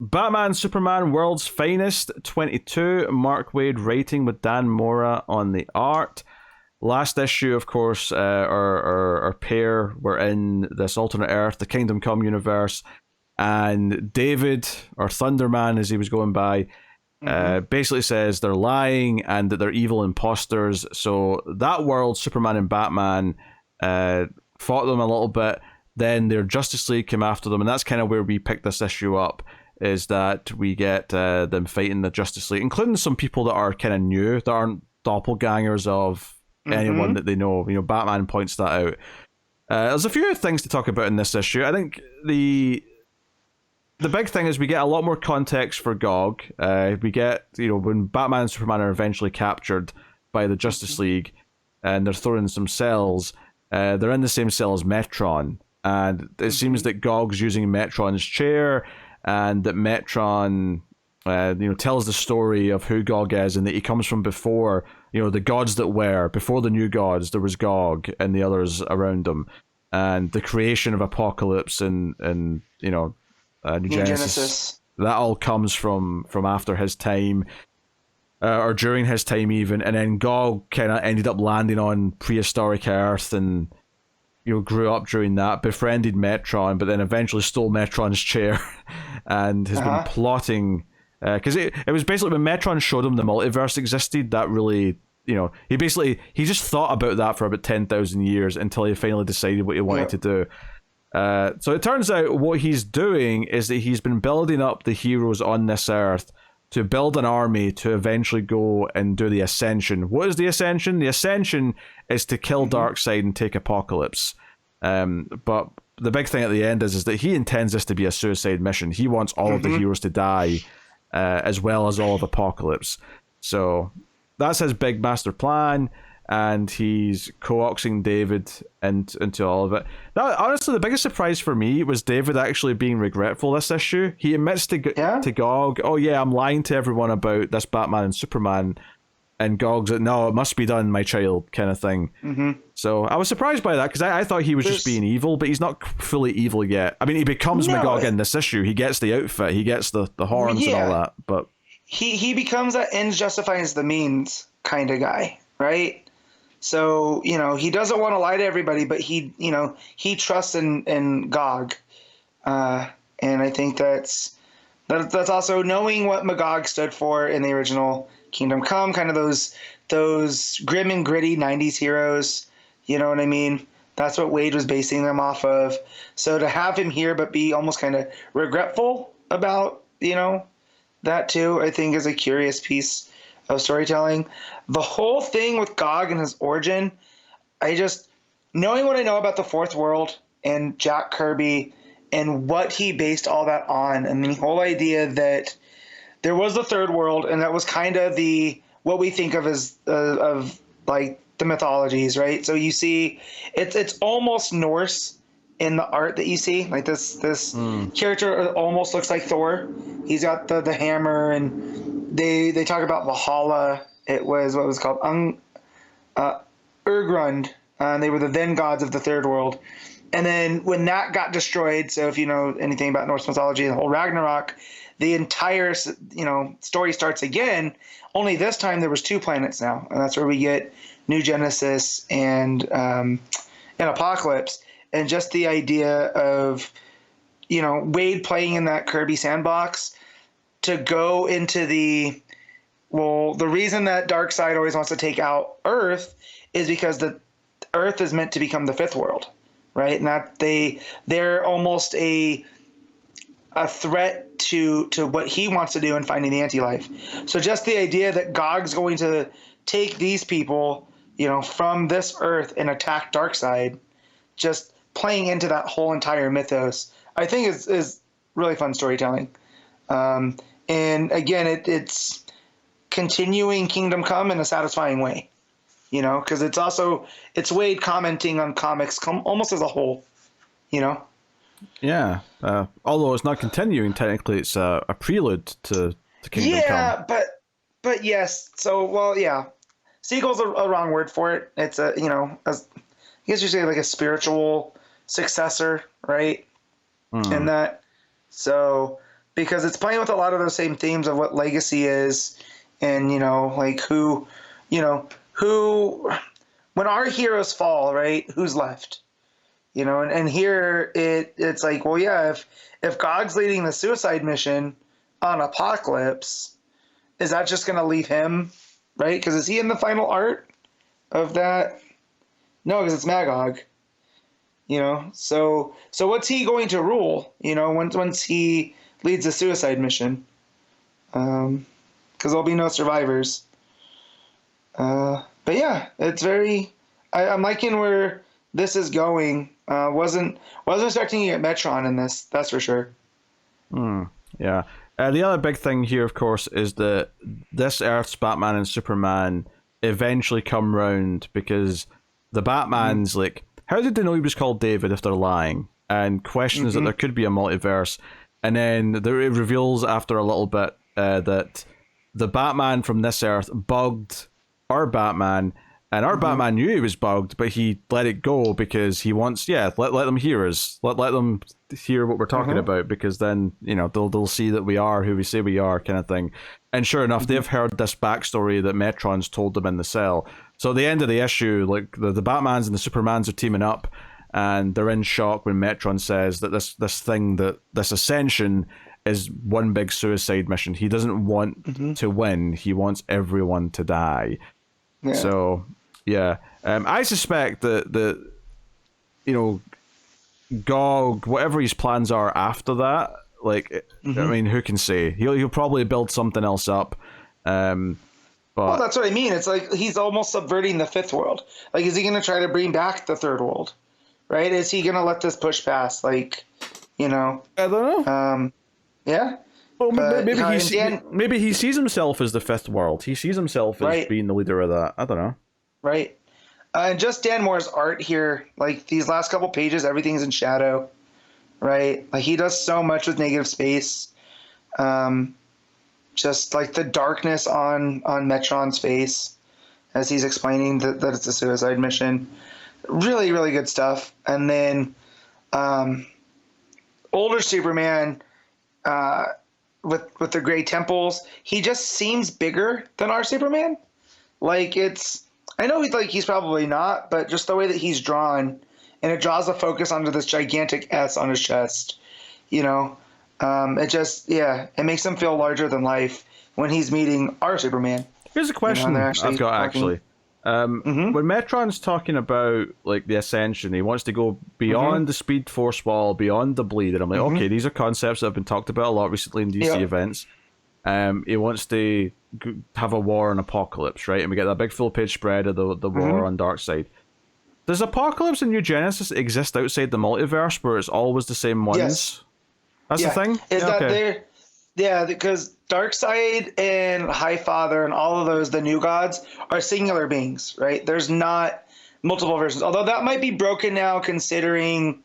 Batman Superman World's Finest 22, Mark Waid writing with Dan Mora on the art. Last issue, of course, our pair were in this alternate Earth, the Kingdom Come universe, and David, or Thunderman as he was going by, basically says they're lying and that they're evil imposters. So that world, Superman and Batman fought them a little bit. Then their Justice League came after them, and that's kind of where we picked this issue up, is that we get them fighting the Justice League, including some people that are kind of new, that aren't doppelgangers of anyone that they know. You know, Batman points that out. There's a few things to talk about in this issue. I think the big thing is we get a lot more context for Gog. We get, you know, when Batman and Superman are eventually captured by the Justice League and they're thrown in some cells, they're in the same cell as Metron. And it seems that Gog's using Metron's chair, and that Metron tells the story of who Gog is, and that he comes from before, you know, the gods that were. Before the new gods, there was Gog and the others around him. And the creation of Apocalypse and New Genesis. That all comes from after his time, or during his time even. And then Gog kind of ended up landing on prehistoric Earth and, you know, grew up during that, befriended Metron, but then eventually stole Metron's chair and has been plotting. Because it was basically when Metron showed him the multiverse existed, that really, you know, he just thought about that for about 10,000 years until he finally decided what he wanted to do. So it turns out what he's doing is that he's been building up the heroes on this Earth to build an army to eventually go and do the Ascension. What is the Ascension? The Ascension is to kill Darkseid and take Apocalypse. But the big thing at the end is that he intends this to be a suicide mission. He wants all of the heroes to die, as well as all of Apocalypse. So that's his big master plan, and he's coaxing David into all of it. Now, honestly, the biggest surprise for me was David actually being regretful this issue. He admits to Gog, oh yeah, I'm lying to everyone about this Batman and Superman. And Gog's like, no, it must be done, my child, kind of thing. So I was surprised by that, because I thought he was just being evil, but he's not fully evil yet. I mean, he becomes Magog in this issue. He gets the outfit, he gets the horns and all that. But he becomes that ends justifies the means kind of guy, right? So, you know, he doesn't want to lie to everybody, but he trusts in Gog. And I think that's also knowing what Magog stood for in the original Kingdom Come, kind of those grim and gritty 90s heroes, you know what I mean? That's what Waid was basing them off of. So to have him here but be almost kind of regretful about, you know, that too, I think is a curious piece of storytelling. The whole thing with Gog and his origin, knowing what I know about the Fourth World and Jack Kirby and what he based all that on, and the whole idea that there was the Third World, and that was kind of what we think of as of like the mythologies, right? So you see, it's almost Norse in the art that you see. Like this character almost looks like Thor. He's got the hammer, and they talk about Valhalla. It was what was called Urgrund. They were the then gods of the Third World. And then when that got destroyed, so if you know anything about Norse mythology, the whole Ragnarok, the entire, you know, story starts again. Only this time there was 2 planets now, and that's where we get New Genesis and Apocalypse. And just the idea of, you know, Waid playing in that Kirby sandbox to go into the reason that Darkseid always wants to take out Earth is because the Earth is meant to become the Fifth World, right? And that they're almost a threat to what he wants to do in finding the anti-life. So just the idea that Gog's going to take these people, you know, from this Earth and attack Darkseid, just playing into that whole entire mythos, I think is really fun storytelling. And again, it's continuing Kingdom Come in a satisfying way, you know, because it's Waid commenting on comics almost as a whole, you know. Yeah, although it's not continuing, technically it's a prelude to Kingdom Come. Yeah, but yes. So, well, yeah. Sequel's a wrong word for it. It's I guess you say like a spiritual successor, right? And that. So because it's playing with a lot of those same themes of what legacy is, and like who, when our heroes fall, right? Who's left? And here it's like, well, yeah, if Gog's leading the suicide mission on Apocalypse, is that just going to leave him, right? Because is he in the final art of that? No, because it's Magog. So what's he going to rule? Once he leads the suicide mission, because there'll be no survivors. But yeah, it's very. I'm liking where this is going. Wasn't expecting to get Metron in this. That's for sure. Yeah. The other big thing here, of course, is that this Earth's Batman and Superman eventually come round, because the Batman's like, how did they know he was called David if they're lying? And questions that there could be a multiverse. And then it reveals after a little bit that the Batman from this Earth bugged our Batman, and our Batman knew he was bugged, but he let it go because he wants, let them hear us. Let them hear what we're talking about, because then, they'll see that we are who we say we are, kind of thing. And sure enough, they've heard this backstory that Metron's told them in the cell. So at the end of the issue, like the Batmans and the Supermans are teaming up, and they're in shock when Metron says that this ascension is one big suicide mission. He doesn't want to win. He wants everyone to die. Yeah. So, yeah. I suspect that Gog, whatever his plans are after that, like, I mean, who can say? He'll probably build something else up. Well, that's what I mean. It's like he's almost subverting the fifth world. Like, is he going to try to bring back the third world? Right? Is he going to let this push past? Like, I don't know. Yeah. Well, maybe he sees himself as the fifth world. He sees himself as being the leader of that. I don't know. Right. And just Dan Moore's art here, like these last couple pages, everything's in shadow. Right? Like, he does so much with negative space. Just like the darkness on Metron's face as he's explaining that it's a suicide mission. Really, really good stuff. And then older Superman with the gray temples, he just seems bigger than our Superman. Like, I know he's probably not, but just the way that he's drawn, and it draws the focus onto this gigantic S on his chest, it makes him feel larger than life when he's meeting our Superman. Here's a question I've got, actually. When Metron's talking about, like, the Ascension, he wants to go beyond the Speed Force wall, beyond the bleed, and I'm like, okay, these are concepts that have been talked about a lot recently in DC events. He wants to have a war on Apocalypse, right? And we get that big full-page spread of the war on Darkseid. Does Apocalypse and New Genesis exist outside the multiverse where it's always the same ones? Yes. That's the thing? Because Darkseid and Highfather and all of those, the new gods, are singular beings, right? There's not multiple versions. Although that might be broken now considering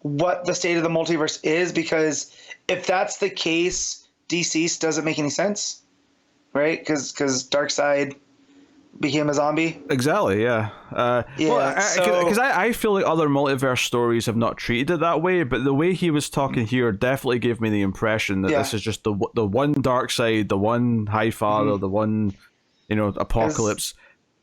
what the state of the multiverse is, because if that's the case, Deceased doesn't make any sense, right? Because Darkseid became a zombie. Exactly, yeah. Because I feel like other multiverse stories have not treated it that way, but the way he was talking here definitely gave me the impression that this is just the one Darkseid, the one Highfather, the one, Apocalypse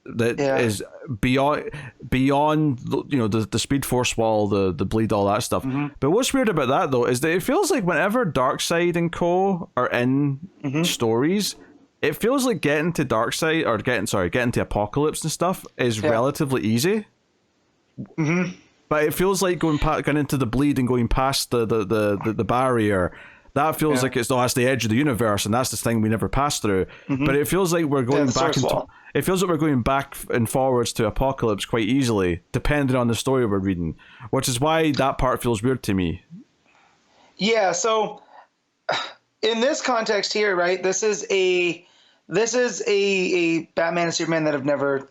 that is beyond the Speed Force wall, the bleed, all that stuff. But what's weird about that, though, is that it feels like whenever Darkseid and co are in stories, it feels like getting to Darkseid, or getting to Apocalypse and stuff is relatively easy. But it feels like going into the bleed and going past the barrier. That feels like that's the edge of the universe, and that's the thing we never pass through. But it feels like we're going back it feels like we're going back and forwards to Apocalypse quite easily, depending on the story we're reading, which is why that part feels weird to me. Yeah. So in this context here, right? This is a Batman and Superman that have never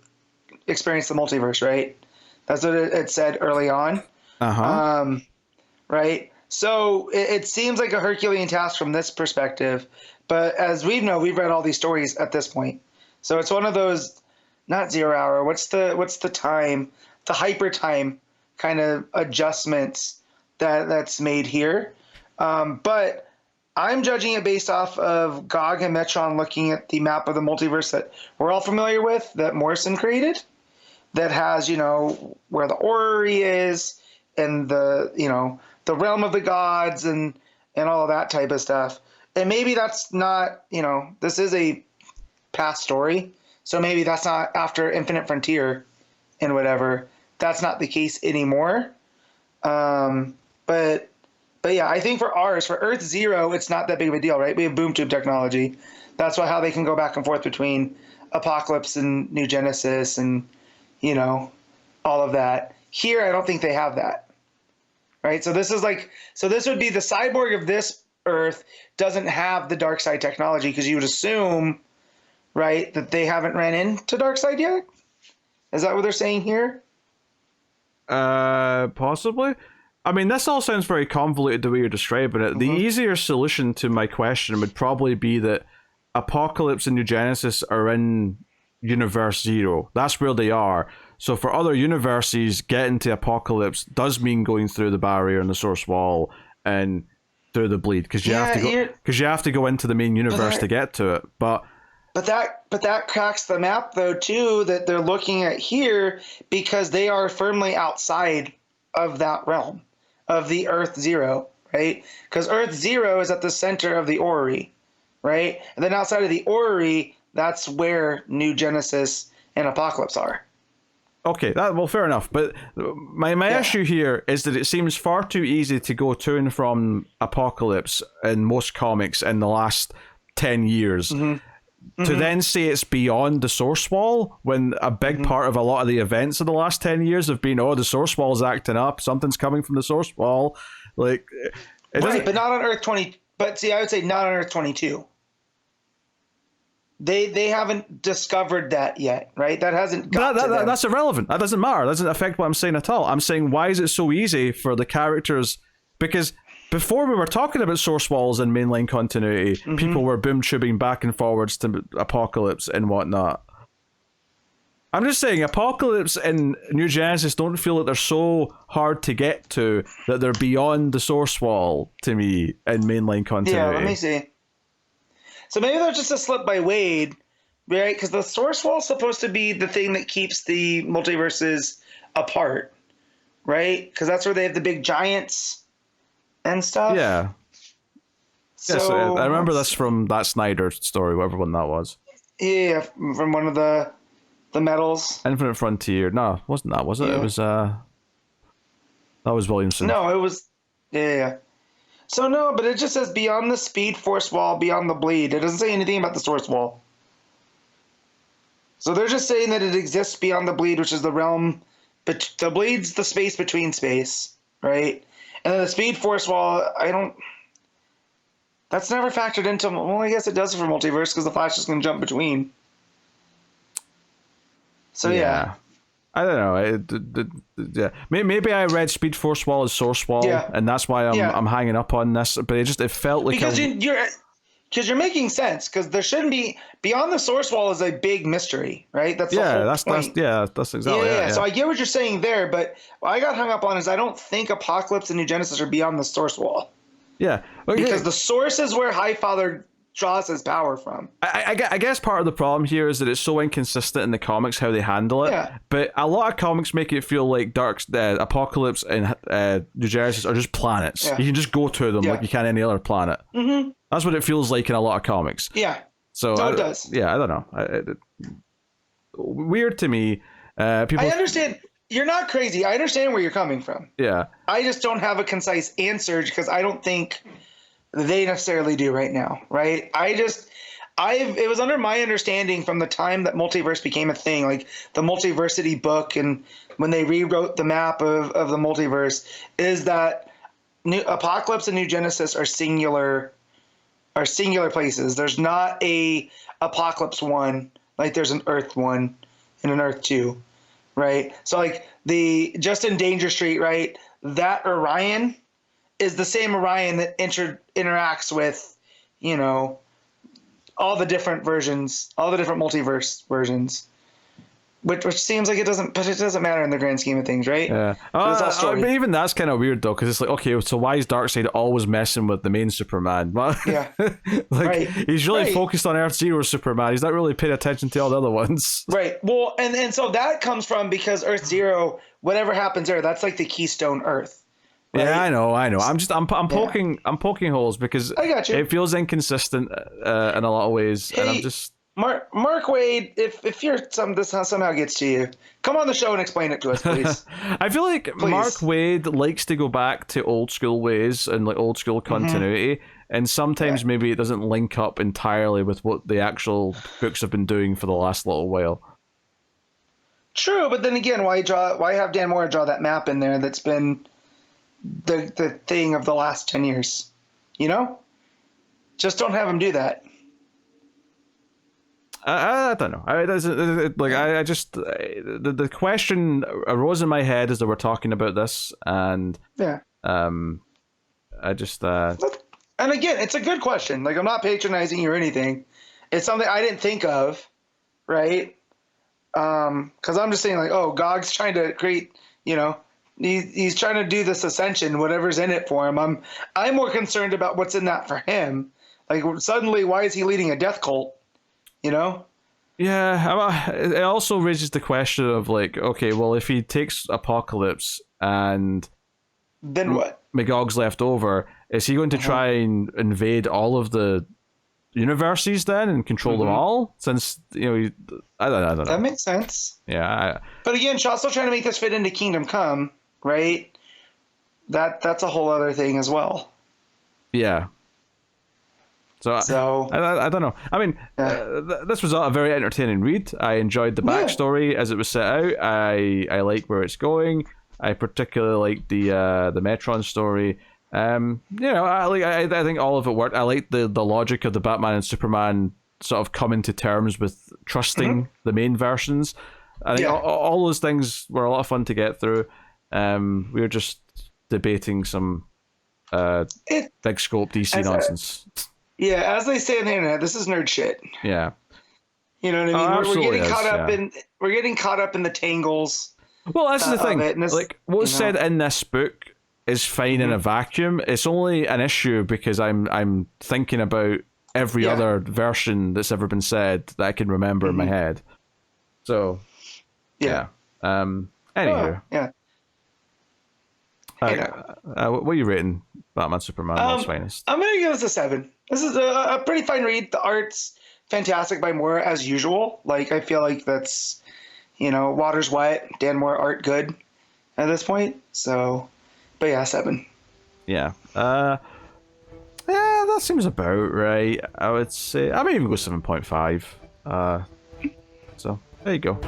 experienced the multiverse, right? That's what it said early on. Right? So it seems like a Herculean task from this perspective, but as we've read all these stories at this point. So it's one of those, not 0 hour. What's the time? The hyper time kind of adjustments that's made here. But I'm judging it based off of Gog and Metron looking at the map of the multiverse that we're all familiar with, that Morrison created, that has, where the orrery is and the, the realm of the gods and all of that type of stuff. And maybe that's not, this is a past story. So maybe that's not after Infinite Frontier and whatever. That's not the case anymore. But yeah, I think for Earth Zero, it's not that big of a deal, right? We have boom tube technology. That's why how they can go back and forth between Apocalypse and New Genesis and, all of that. Here, I don't think they have that, right? So this would be the cyborg of this Earth doesn't have the dark side technology because you would assume, right, that they haven't ran into dark side yet. Is that what they're saying here? Possibly. I mean, this all sounds very convoluted the way you're describing it. The easier solution to my question would probably be that Apocalypse and New Genesis are in Universe Zero. That's where they are. So for other universes, getting to Apocalypse does mean going through the barrier and the source wall and through the bleed because you have to go into the main universe to get to it. But that cracks the map though too that they're looking at here because they are firmly outside of that realm of the Earth Zero, right? Because Earth Zero is at the center of the orrery, right? And then outside of the orrery, that's where New Genesis and Apocalypse are. Okay, well, fair enough. But my issue here is that it seems far too easy to go to and from Apocalypse in most comics in the last 10 years. To then say it's beyond the source wall when a big part of a lot of the events of the last 10 years have been, the source wall's acting up, something's coming from the source wall. Like, right, but not on Earth 20. But see, I would say not on Earth 22. They haven't discovered that yet, right? That hasn't got to them. That's irrelevant. That doesn't matter. That doesn't affect what I'm saying at all. I'm saying, why is it so easy for the characters? Because before we were talking about source walls and mainline continuity, people were boom tubing back and forwards to Apocalypse and whatnot. I'm just saying, Apocalypse and New Genesis don't feel that they're so hard to get to that they're beyond the source wall to me in mainline continuity. Yeah, let me see. So maybe that's just a slip by Waid, right? Because the source wall is supposed to be the thing that keeps the multiverses apart, right? Because that's where they have the big giants and stuff. Yeah. So, yes, I remember this from that Snyder story, whatever one that was. Yeah, from one of the medals. Infinite Frontier. No, wasn't that, was it? Yeah. It was, that was Williamson. No, it was, yeah. So no, but it just says beyond the speed force wall, beyond the bleed. It doesn't say anything about the source wall. So they're just saying that it exists beyond the bleed, which is the realm, but the bleed's the space between space, right? And then the speed force wall, that's never factored into, well, I guess it does for multiverse because the Flash is going to jump between. So yeah. I don't know. Yeah, maybe I read Speed Force Wall as Source Wall, and that's why I'm hanging up on this. But it felt like because you're making sense because there shouldn't be beyond the Source Wall is a big mystery, right? That's the whole point. That's exactly yeah. So I get what you're saying there, but what I got hung up on is I don't think Apocalypse and New Genesis are beyond the Source Wall. Yeah, because the source is where Highfather draws his power from. I guess part of the problem here is that it's so inconsistent in the comics how they handle it. Yeah. But a lot of comics make it feel like Apocalypse and New Genesis are just planets. Yeah. You can just go to them like you can any other planet. Mm-hmm. That's what it feels like in a lot of comics. Yeah. So it does. Yeah, I don't know. Weird to me. People. I understand. You're not crazy. I understand where you're coming from. Yeah. I just don't have a concise answer because I don't think they necessarily do right now, right? It was under my understanding from the time that multiverse became a thing, like the Multiversity book and when they rewrote the map of the multiverse, is that Apocalypse and New Genesis are singular places. There's not a Apocalypse 1, like there's an Earth 1 and an Earth 2, right? So like the Justin Danger Street, right? That Orion is the same Orion that interacts with, all the different versions, all the different multiverse versions. which seems like it doesn't, but it doesn't matter in the grand scheme of things, right? Yeah. It's all story. But even that's kind of weird though, because it's like, okay, so why is Darkseid always messing with the main Superman? Yeah. Like Right. he's really Right. focused on Earth Zero Superman. He's not really paying attention to all the other ones. Right. Well, and so that comes from because Earth Zero, whatever happens there, that's like the Keystone Earth. Right? Yeah, I know. I'm poking holes because I got you. it feels inconsistent in a lot of ways, and I'm just. Mark Waid, if you're this somehow gets to you, come on the show and explain it to us, please. I feel like Mark Waid likes to go back to old school ways and like old school continuity, and sometimes maybe it doesn't link up entirely with what the actual books have been doing for the last little while. True, but then again, why have Dan Mora draw that map in there that's been the thing of the last 10 years? You know? Just don't have him do that. I don't know. I just the question arose in my head as they were talking about this, and Yeah. I just And again, it's a good question. Like, I'm not patronizing you or anything. It's something I didn't think of, right? Because I'm just saying, like, oh, Gog's trying to create, you know, he's trying to do this ascension, whatever's in it for him. I'm more concerned about what's in that for him. Like, suddenly, why is he leading a death cult? You know? Yeah, it also raises the question of like, okay, well, if he takes Apocalypse and Then what? Magog's left over, is he going to try and invade all of the universes then and control them all? Since, you know, I don't know. That makes sense. Yeah. But again, Shaw's still trying to make this fit into Kingdom Come, right? That's a whole other thing as well. Yeah. So I don't know. I mean, this was a very entertaining read. I enjoyed the backstory as it was set out. I like where it's going. I particularly like the Metron story. You know, I think all of it worked. I like the logic of the Batman and Superman sort of coming to terms with trusting the main versions. I think all those things were a lot of fun to get through. We were just debating some big scope DC nonsense. Yeah, as they say on the internet, this is nerd shit. Yeah. You know what I mean? We're getting caught up in we're getting caught up in the tangles. Well, that's the thing. This, like what's said in this book is fine in a vacuum. It's only an issue because I'm thinking about every other version that's ever been said that I can remember in my head. So anywho. What are you rating Batman Superman World's Finest? I'm gonna give this a 7. This is a pretty fine read. The art's fantastic by Moore as usual. Like, I feel like that's, you know, water's wet, Dan Moore art good at this point. So, but yeah, 7. Yeah. Yeah, that seems about right. I would say I might even go 7.5. So there you go.